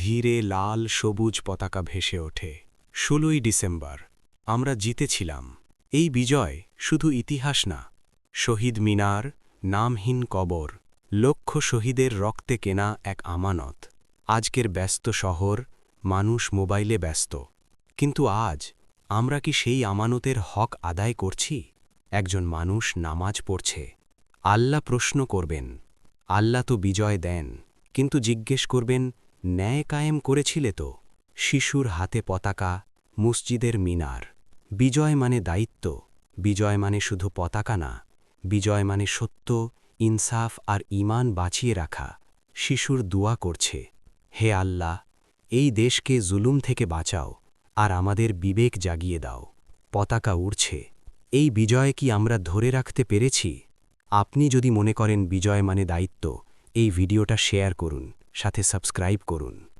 ধীরে লাল সবুজ পতাকা ভেসে ওঠে। ১৬ই ডিসেম্বর আমরা জিতেছিলাম। এই বিজয় শুধু ইতিহাস না, শহীদ মিনার, নামহীন কবর, লক্ষ শহীদের রক্তে কেনা এক আমানত। আজকের ব্যস্ত শহর, মানুষ মোবাইলে ব্যস্ত, কিন্তু আজ আমরা কি সেই আমানতের হক আদায় করছি? একজন মানুষ নামাজ পড়ছে, আল্লাহ প্রশ্ন করবেন। আল্লাহ তো বিজয় দেন, কিন্তু জিজ্ঞেস করবেন, ন্যায় কায়েম করেছিলে তো? শিশুর হাতে পতাকা, মসজিদের মিনার। বিজয় মানে দায়িত্ব, বিজয় মানে শুধু পতাকা না, বিজয় মানে সত্য, ইনসাফ আর ঈমান বাঁচিয়ে রাখা। শিশুর দোয়া করছে, হে আল্লাহ, এই দেশকে জুলুম থেকে বাঁচাও আর আমাদের বিবেক জাগিয়ে দাও। পতাকা উড়ছে, এই বিজয় কি আমরা ধরে রাখতে পেরেছি? আপনি যদি মনে করেন বিজয় মানে দায়িত্ব, এই ভিডিওটা শেয়ার করুন, সাথে সাবস্ক্রাইব করুন।